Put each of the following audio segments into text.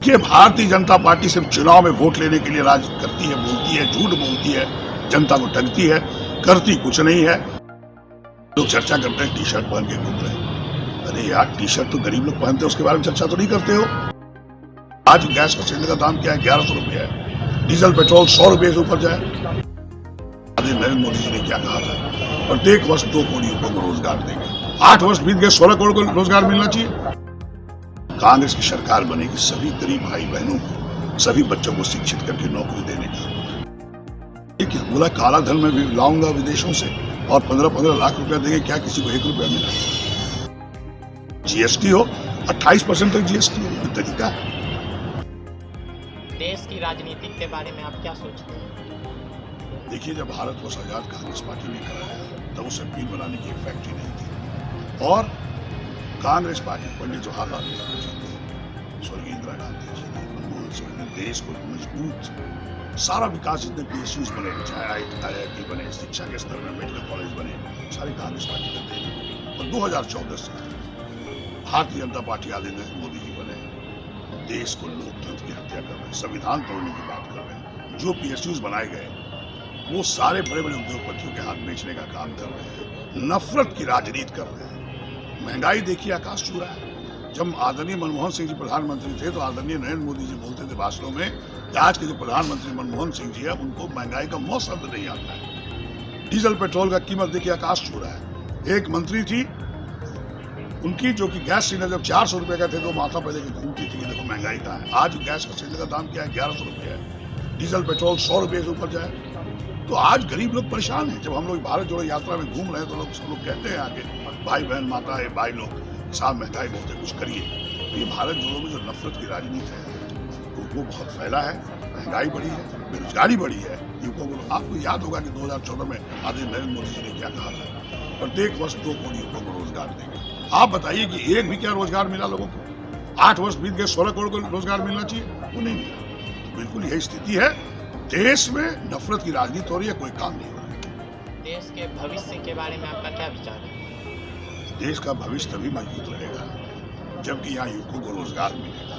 कि भारतीय जनता पार्टी सिर्फ चुनाव में वोट लेने के लिए राज करती है, बोलती है, झूठ बोलती है, जनता को ठगती है, करती कुछ नहीं है। लोग चर्चा करते हैं टी शर्ट पहन के घूम रहे हैं। अरे यार, टी शर्ट तो गरीब लोग पहनते हैं, उसके बारे में चर्चा तो नहीं करते हो। आज गैस का सिलेंडर का दाम क्या है? 1100 रुपये है। डीजल पेट्रोल 100 रुपये से ऊपर जाए। नरेंद्र मोदी जी ने क्या कहा था? प्रत्येक वर्ष 2 करोड़ युवकों को रोजगार देंगे। 8 वर्ष बीत गए, 16 करोड़ को रोजगार मिलना चाहिए। कांग्रेस की सरकार बनेगी सभी गरीब भाई बहनों को, सभी बच्चों को शिक्षित करके नौकरी देने का। बोला काला धन में भी लाऊंगा विदेशों से और 15-15 लाख रुपया देंगे। क्या किसी को 1 रुपया मिला? जीएसटी हो 28% तक जीएसटी हो, ये तरीका है। देश की राजनीति के बारे में आप क्या सोचते हैं? देखिए, जब भारत को आजाद कांग्रेस पार्टी ने कराया तब उसे पील बनाने की एक फैक्ट्री नहीं थी और कांग्रेस पार्टी पंडित जवाहरलाल नेहरू जी थे, स्वर्गीय इंदिरा गांधी जी ने, मनमोहन सिंह ने देश को मजबूत सारा विकास जितने पीएसयूज बने, चाहे IIT बने, शिक्षा के स्तर में मेडिकल कॉलेज बने, सारी कांग्रेस पार्टी करते थे। और 2014 से भारतीय जनता पार्टी आदरणीय मोदी जी बने, देश को लोकतंत्र की हत्या कर रहे हैं, संविधान तोड़ने की बात कर रहे हैं। जो पीएसयूज बनाए गए वो सारे बड़े बड़े उद्योगपतियों के हाथ बेचने का काम कर रहे हैं, नफरत की राजनीति कर रहे हैं। महंगाई देखिए आकाश छू रहा है। जब आदरणीय मनमोहन सिंह जी प्रधानमंत्री थे तो आदरणीय नरेंद्र मोदी जी बोलते थे भाषणों में कि आज के जो प्रधानमंत्री मनमोहन सिंह जी है उनको महंगाई का मौ शब्द नहीं आता है। डीजल पेट्रोल का कीमत देखिए आकाश छू रहा है। एक मंत्री थी उनकी, जो कि गैस सिलेंडर जब 400 रुपए का थे तो माथा पहले की घूमती थी कि देखो महंगाई कहाँ है। आज गैस का सिलेंडर का दाम क्या है? 1100 रुपये है। डीजल पेट्रोल 100 रुपये से ऊपर जाए तो आज गरीब लोग परेशान हैं। जब हम लोग भारत जोड़ो यात्रा में घूम रहे हैं तो सब लोग कहते हैं आगे भाई बहन माता है भाई लोग साहब महंगाई बहुत है, कुछ करिए। तो ये भारत जोड़ो में जो नफरत की राजनीति है वो बहुत फैला है। महंगाई बढ़ी है, बेरोजगारी बढ़ी है। युवकों को आपको याद होगा कि 2014 में आदरणीय नरेंद्र मोदी जी ने क्या कहा था? प्रत्येक वर्ष 2 करोड़ युवकों को रोजगार देंगे। आप बताइए कि एक भी क्या रोजगार मिला लोगों को? 8 वर्ष बीत गए, 16 करोड़ को रोजगार मिलना चाहिए, वो नहीं मिला। तो बिल्कुल यही स्थिति है। देश में नफरत की राजनीति हो रही है, कोई काम नहीं हो रहा। देश के भविष्य के बारे में आपका क्या विचार है? देश का भविष्य तभी मजबूत रहेगा जबकि यहाँ युवकों को रोजगार मिलेगा,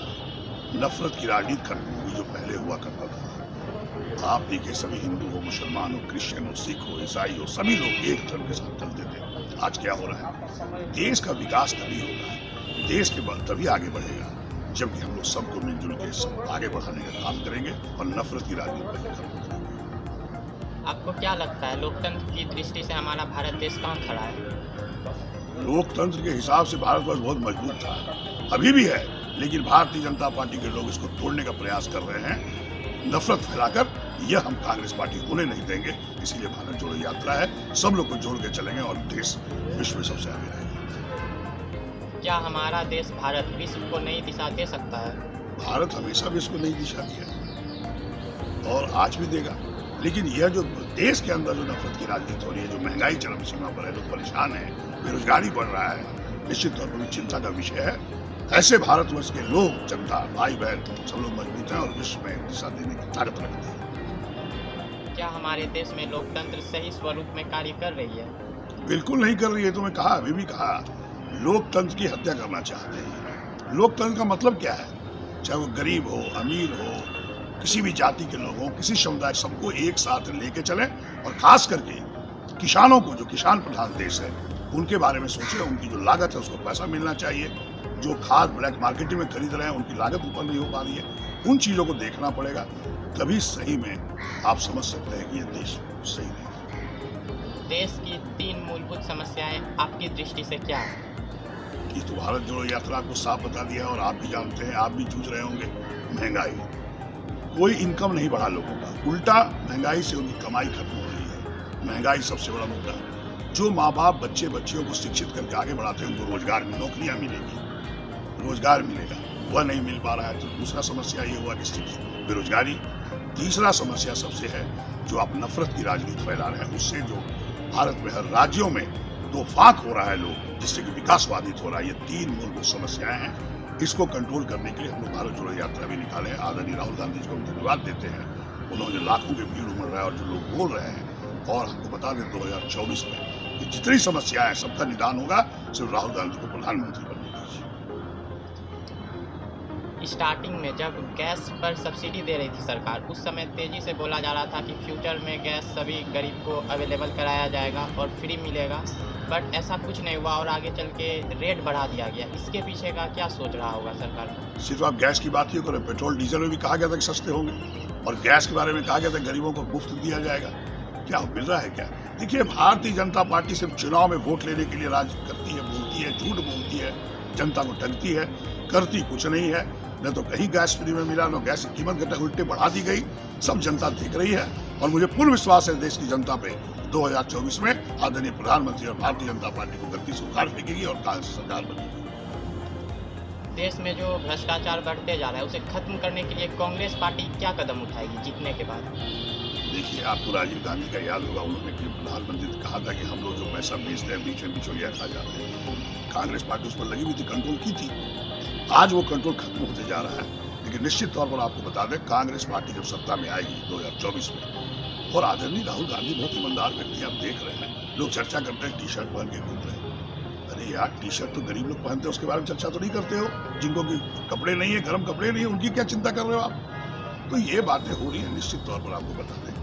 नफरत की राजनीति खत्म होगी जो पहले हुआ करता था। आप देखिए, सभी हिंदू हो, मुसलमान हो, क्रिश्चियन हो, सिख हो, ईसाई हो, सभी लोग एक धर्म के साथ चलते थे। आज क्या हो रहा है? देश का विकास तभी होगा, देश के बल तभी आगे बढ़ेगा जबकि हम लोग सबको मिलजुल के आगे बढ़ाने का काम करेंगे और नफरत की राजनीति पर खत्म करेंगे। आपको क्या लगता है लोकतंत्र की दृष्टि से हमारा भारत देश कहाँ खड़ा है? लोकतंत्र के हिसाब से भारतवर्ष बहुत मजबूत था, अभी भी है, लेकिन भारतीय जनता पार्टी के लोग इसको तोड़ने का प्रयास कर रहे हैं नफरत फैलाकर। यह हम कांग्रेस पार्टी होने नहीं देंगे। इसीलिए भारत जोड़ो यात्रा है, सब लोग को जोड़ के चलेंगे और देश विश्व में सबसे आगे रहेगा। क्या हमारा देश भारत विश्व को नई दिशा दे सकता है? भारत हमेशा विश्व को नई दिशा दिया और आज भी देगा। लेकिन यह जो देश के अंदर जो नफरत की राजनीति हो रही है, जो महंगाई चरम सीमा पर है, लोग परेशान है, बेरोजगारी बढ़ रहा है, निश्चित तौर पर चिंता का विषय है। ऐसे भारतवर्ष के लोग, जनता, भाई बहन सब लोग मजबूत हैं और विश्व में दिशा देने की ताकत रखते हैं। क्या हमारे देश में लोकतंत्र सही स्वरूप में कार्य कर रही है? बिल्कुल नहीं कर रही है। तो मैं कहा, अभी भी कहा, लोकतंत्र की हत्या करना चाहते हैं। लोकतंत्र का मतलब क्या है? चाहे वो गरीब हो, अमीर हो, किसी भी जाति के लोग हों, किसी समुदाय, सबको एक साथ लेके चलें और खास करके किसानों को, जो किसान प्रधान देश है, उनके बारे में सोचें। उनकी जो लागत है उसको पैसा मिलना चाहिए। जो खाद ब्लैक मार्केटिंग में खरीद रहे हैं उनकी लागत ऊपर नहीं हो पा रही है। उन चीज़ों को देखना पड़ेगा, तभी सही में आप समझ सकते हैं कि ये देश सही है। देश की 3 मूलभूत समस्याएं आपकी दृष्टि से क्या है? ये तो भारत जोड़ो यात्रा को साफ बता दिया और आप भी जानते हैं, आप भी जूझ रहे होंगे। महंगाई, कोई इनकम नहीं बढ़ा लोगों का, उल्टा महंगाई से उनकी कमाई खत्म हो रही है। महंगाई सबसे बड़ा मुद्दा। जो माँ बाप बच्चे बच्चियों को शिक्षित करके आगे बढ़ाते हैं उनको रोजगार में नौकरियां मिलेगी, रोजगार मिलेगा, वह नहीं मिल पा रहा है। तो दूसरा समस्या ये हुआ कि स्थिति बेरोजगारी। तीसरा समस्या सबसे है जो आप नफरत की राजनीति फैला रहे हैं, उससे जो भारत में हर राज्यों में दो फाक हो रहा है लोग, जिससे कि विकास बाधित हो रहा है। ये 3 मूलभूत समस्याएं हैं। इसको कंट्रोल करने के लिए हम लोग भारत जोड़ो यात्रा भी निकाले हैं। आदरणीय राहुल गांधी जी को हम धन्यवाद देते हैं। उन्होंने लाखों के भीड़ उमड़ रहा है और जो लोग बोल रहे हैं। और हमको बता दें 2024 में कि जितनी समस्याएं हैं सबका निदान होगा, सिर्फ राहुल गांधी को प्रधानमंत्री बनने दीजिए। स्टार्टिंग में जब गैस पर सब्सिडी दे रही थी सरकार, उस समय तेज़ी से बोला जा रहा था कि फ्यूचर में गैस सभी गरीब को अवेलेबल कराया जाएगा और फ्री मिलेगा, बट ऐसा कुछ नहीं हुआ और आगे चल के रेट बढ़ा दिया गया। इसके पीछे का क्या सोच रहा होगा सरकार? सिर्फ आप गैस की बात ही करें, पेट्रोल डीजल में भी कहा गया था कि सस्ते होंगे, और गैस के बारे में कहा गया था गरीबों को मुफ्त दिया जाएगा। क्या मिल रहा है क्या? देखिए, भारतीय जनता पार्टी सिर्फ चुनाव में वोट लेने के लिए राज करती है, बोलती है, झूठ बोलती है, जनता को ठगती है, करती कुछ नहीं है। न तो कहीं गैस फ्री में मिला, न गैस की कीमत घटा उल्टे बढ़ा दी गई। सब जनता देख रही है और मुझे पूर्ण विश्वास है देश की जनता पे 2024 में आदरणीय प्रधानमंत्री और भारतीय जनता पार्टी को गद्दी से उखाड़ फेंकेगी और कांग्रेस सरकार बनेगी। देश में जो भ्रष्टाचार बढ़ते जा रहा है उसे खत्म करने के लिए कांग्रेस पार्टी क्या कदम उठाएगी जीतने के बाद? देखिए, आपको राजीव गांधी का याद होगा, उन्होंने प्रधानमंत्री ने कहा था कि हम लोग जो पैसा बेचते हैं बीच में बिचौलिया खा जाते हैं। कांग्रेस पार्टी उस पर लगी हुई थी, कंट्रोल की थी। आज वो कंट्रोल खत्म होते जा रहा है, लेकिन निश्चित तौर पर आपको बता दें, कांग्रेस पार्टी जब सत्ता में आएगी 2024 में, और आदरणीय राहुल गांधी बहुत ईमानदार व्यक्ति, आप देख रहे हैं, लोग चर्चा करते हैं टी शर्ट पहन के घूम रहे हैं। अरे यार, टी शर्ट तो गरीब लोग पहनते हैं, उसके बारे में चर्चा तो नहीं करते हो। जिनको की कपड़े नहीं है, गर्म कपड़े नहीं है, उनकी क्या चिंता कर रहे हो आप? तो ये बातें हो रही है। निश्चित तौर पर आपको बता दें,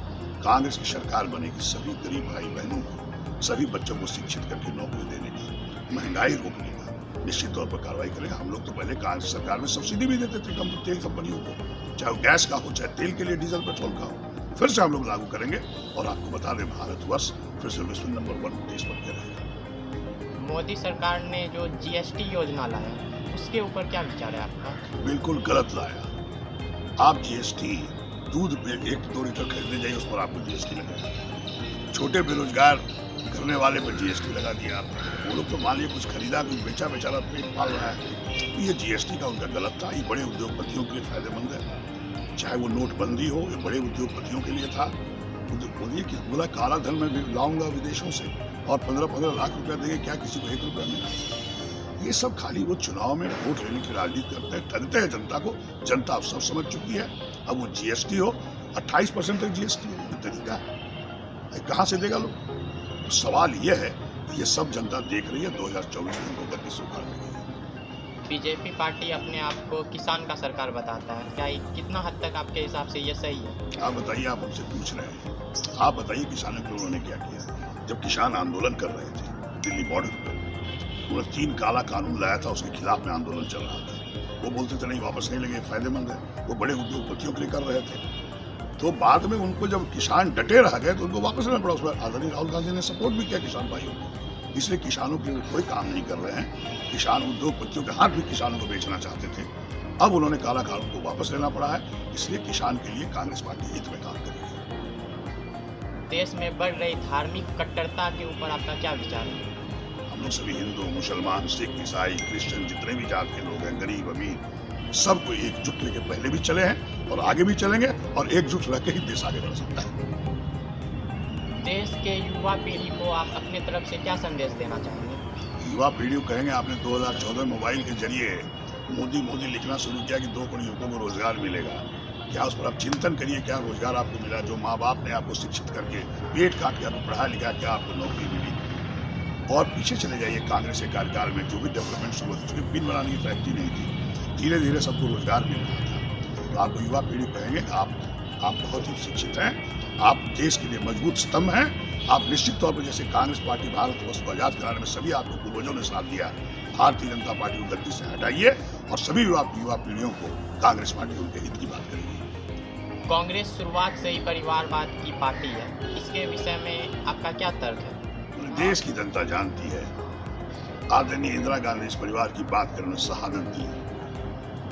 कांग्रेस की सरकार बनेगी, सभी गरीब भाई बहनों को, सभी बच्चों को शिक्षित करके नौकरी देने की, महंगाई रोकने का निश्चित तौर पर कार्रवाई करेगा। हम लोग तो पहले कांग्रेस सरकार में सब्सिडी भी देते थे तेल कंपनियों को, चाहे गैस का हो, चाहे तेल के लिए डीजल पेट्रोल का हो। फिर से हम लोग लागू करेंगे और आपको बता दें, भारतवर्ष फिर से विश्व नंबर 1 देश बन के रहेगा। मोदी सरकार ने जो जीएसटी योजना लाया, उसके ऊपर क्या विचार है आपका? बिल्कुल गलत लाया। आप जीएसटी, दूध 1-2 लीटर खरीदने जाइए, उस पर आपको जीएसटी लगा। छोटे बेरोजगार करने वाले पर जीएसटी लगा दिया आपने। वो लोग तो मान लीजिए कुछ खरीदा, कुछ बेचा, बेचारा पेट पाल रहा है। तो ये जीएसटी का उनका गलत था। ये बड़े उद्योगपतियों के लिए फायदेमंद है, चाहे वो नोटबंदी हो, ये बड़े उद्योगपतियों के लिए था। बोलिए कि बोला काला धन में भी लाऊंगा विदेशों से और 15-15 लाख रुपया देंगे, क्या किसी को 1 रुपया मिला? ये सब खाली वो चुनाव में वोट लेने की राजनीति करते हैं, ठगते हैं जनता को। जनता अब सब समझ चुकी है। अब वो जीएसटी हो, 28% तक जीएसटी हो, ये तरीका है, कहाँ से देगा लोग? तो सवाल ये है कि ये सब जनता देख रही है। 2024 में उनको गद्दी से उखाड़ देगी। बीजेपी पार्टी अपने आप को किसान का सरकार बताता है, क्या कितना हद तक आपके हिसाब से ये सही है? आप बताइए, आप हमसे पूछ रहे हैं, आप बताइए किसानों के उन्होंने क्या किया? जब किसान आंदोलन कर रहे थे दिल्ली बॉर्डर पर, उन्होंने 3 काला कानून लाया था, उसके खिलाफ में आंदोलन चल रहा था। वो बोलते थे नहीं, वापस नहीं लेंगे, फायदेमंद है। वो बड़े उद्योगपतियों के लिए कर रहे थे। तो बाद में उनको जब किसान डटे रह गए तो उनको वापस लेना पड़ा। उसमें आदरणीय राहुल गांधी ने सपोर्ट भी किया किसान भाइयों को। इसलिए किसानों के लिए कोई काम नहीं कर रहे हैं। किसान उद्योगपतियों के हाथ भी किसानों को बेचना चाहते थे, अब उन्होंने काला कानून को वापस लेना पड़ा है। इसलिए किसान के लिए कांग्रेस पार्टी हित में काम करेगी। देश में बढ़ रही धार्मिक कट्टरता के ऊपर आपका क्या विचार है? हम लोग सभी हिंदू, मुसलमान, सिख, ईसाई, क्रिश्चियन, जितने भी जात के लोग हैं, गरीब अमीर, सबको एकजुट लेके पहले भी चले हैं और आगे भी चलेंगे, और एकजुट रह के ही देश आगे बढ़ सकता है। देश के युवा पीढ़ी को आप अपने तरफ से क्या संदेश देना चाहेंगे? युवा पीढ़ी को कहेंगे, आपने 2014 मोबाइल के जरिए मोदी मोदी लिखना शुरू किया कि 2 करोड़ युवकों को रोजगार मिलेगा। क्या उस पर आप चिंतन करिए, क्या रोजगार आपको मिला? जो माँ बाप ने आपको शिक्षित करके पेट काट के आपको पढ़ा लिखा, क्या आपको नौकरी मिली? और पीछे चले जाइए, कांग्रेस के कार्यकाल में जो भी डेवलपमेंट शुरू हुई, चूंकि पिन बनाने की फैक्ट्री नहीं थी, धीरे धीरे सबको रोजगार मिल रहा था। तो आपको युवा पीढ़ी कहेंगे, आप बहुत ही शिक्षित हैं, आप देश के लिए मजबूत स्तंभ हैं। आप निश्चित तौर पर, जैसे कांग्रेस पार्टी भारतवर्ष को आजाद कराने में सभी आपके पूर्वजों ने साथ दिया, भारतीय जनता पार्टी को गद्दी से हटाइए और सभी युवा पीढ़ियों को कांग्रेस पार्टी उनके हित की बात करेगी। कांग्रेस शुरुआत से ही परिवारवाद की पार्टी है, इसके विषय में आपका क्या तर्क है? देश की जनता जानती है, आदरणीय इंदिरा गांधी इस परिवार की बात करने में शहादत दी।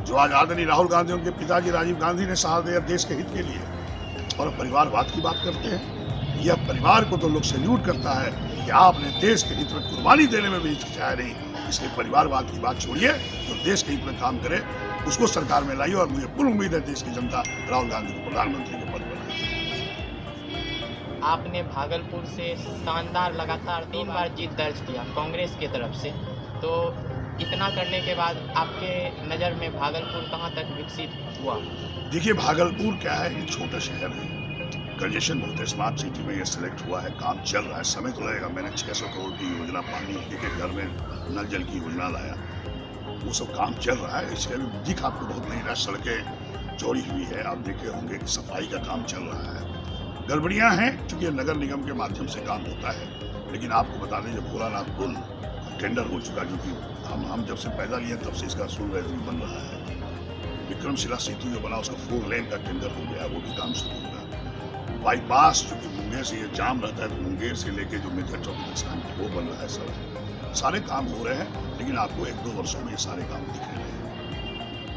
जो आज आदरणीय राहुल गांधी, उनके पिताजी राजीव गांधी ने शहादत दिया देश के हित के लिए, और परिवारवाद की बात करते हैं। यह परिवार को तो लोग सैल्यूट करता है कि आपने देश के हित में कुर्बानी देने में भी हिचकिचाया नहीं। इसलिए परिवारवाद की बात छोड़िए, जो देश के हित में काम करे उसको सरकार में लाइए, और मुझे पूर्ण उम्मीद है देश की जनता राहुल गांधी को प्रधानमंत्री के पद बनाएगी। आपने भागलपुर से शानदार लगातार 3 बार जीत दर्ज किया कांग्रेस की तरफ से, तो इतना करने के बाद आपके नज़र में भागलपुर कहाँ तक विकसित हुआ? देखिए, भागलपुर क्या है, ये छोटा शहर है, कंजेशन बहुत है। स्मार्ट सिटी में ये सिलेक्ट हुआ है, काम चल रहा है, समय तो लगेगा। मैंने 600 करोड़ की योजना, पानी एक घर में नल जल की योजना लाया, वो सब काम चल रहा है। इसलिए अभी दिख आपको बहुत नहीं रहा, सड़कें चौड़ी हुई है, आप देखे होंगे कि सफाई का काम चल रहा है। गड़बड़ियां हैं क्योंकि नगर निगम के माध्यम से काम होता है, लेकिन आपको बता दें जब भोलानाथ पुल टेंडर हो चुका, क्योंकि हम जब से पैदा लिए तब से इसका शुरू बन रहा है। विक्रमशिला सेतु जो बना उसका 4 लेन का टेंडर हो गया, वो भी काम शुरू होगा। बाईपास जो कि मुंगेर से ये जाम रहता है, तो मुंगेर से लेके जो मेजा चौक तक वो बन रहा है। सड़क सारे काम हो रहे हैं, लेकिन आपको 1-2 वर्षों में ये सारे काम दिख रहे हैं।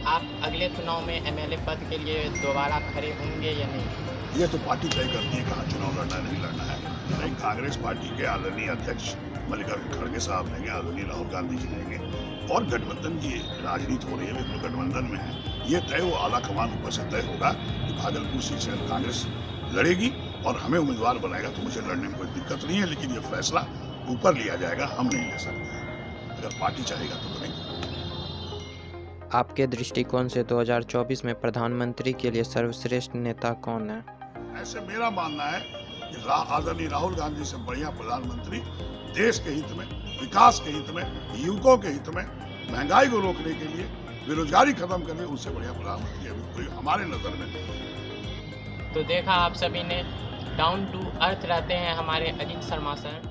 आप अगले चुनाव में एमएलए पद के लिए दोबारा खड़े होंगे या नहीं? ये तो पार्टी तय करती है कहाँ चुनाव लड़ना नहीं लड़ना है। नहीं, कांग्रेस पार्टी के आदरणीय अध्यक्ष मल्लिकार्जुन खड़गे साहब लेंगे, आदरणीय राहुल गांधी जी लेंगे, और गठबंधन की राजनीति हो रही है, वे गठबंधन में है। ये तय वो आला कमान ऊपर से तय होगा कि भागलपुर सीट से कांग्रेस लड़ेगी और हमें उम्मीदवार बनाएगा, तो मुझे लड़ने में कोई दिक्कत नहीं है। लेकिन ये फैसला ऊपर लिया जाएगा, हम नहीं ले सकते। अगर पार्टी चाहेगा तो करेंगे। आपके दृष्टिकोण से 2024 में प्रधानमंत्री के लिए सर्वश्रेष्ठ नेता कौन है? ऐसे मेरा मानना है कि आदरणीय राहुल गांधी से बढ़िया प्रधानमंत्री देश के हित में, विकास के हित में, युवकों के हित में, महंगाई को रोकने के लिए, बेरोजगारी खत्म करने, उससे बढ़िया प्रधानमंत्री अभी कोई हमारे नजर में नहीं है। तो देखा आप सभी ने, डाउन टू अर्थ रहते हैं हमारे अजीत शर्मा सर।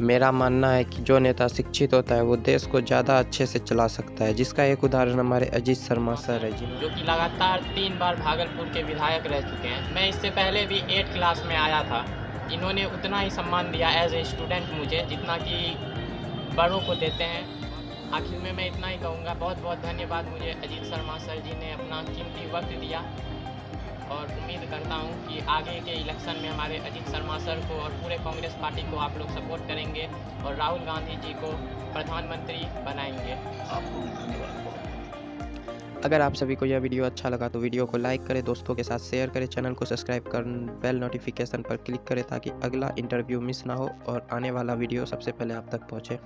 मेरा मानना है कि जो नेता शिक्षित होता है वो देश को ज़्यादा अच्छे से चला सकता है, जिसका एक उदाहरण हमारे अजीत शर्मा सर है, जो कि लगातार 3 बार भागलपुर के विधायक रह चुके हैं। मैं इससे पहले भी 8th क्लास में आया था, इन्होंने उतना ही सम्मान दिया एज ए स्टूडेंट मुझे, जितना कि बड़ों को देते हैं। आखिर में मैं इतना ही कहूँगा, बहुत बहुत धन्यवाद मुझे अजीत शर्मा सर जी ने अपना कीमती वक्त दिया, और उम्मीद करता हूँ कि आगे के इलेक्शन में हमारे अजीत शर्मा सर को और पूरे कांग्रेस पार्टी को आप लोग सपोर्ट करेंगे और राहुल गांधी जी को प्रधानमंत्री बनाएंगे। आपको भी धन्यवाद। अगर आप सभी को यह वीडियो अच्छा लगा तो वीडियो को लाइक करें, दोस्तों के साथ शेयर करें, चैनल को सब्सक्राइब कर बेल नोटिफिकेशन पर क्लिक करें ताकि अगला इंटरव्यू मिस ना हो और आने वाला वीडियो सबसे पहले आप तक पहुँचे।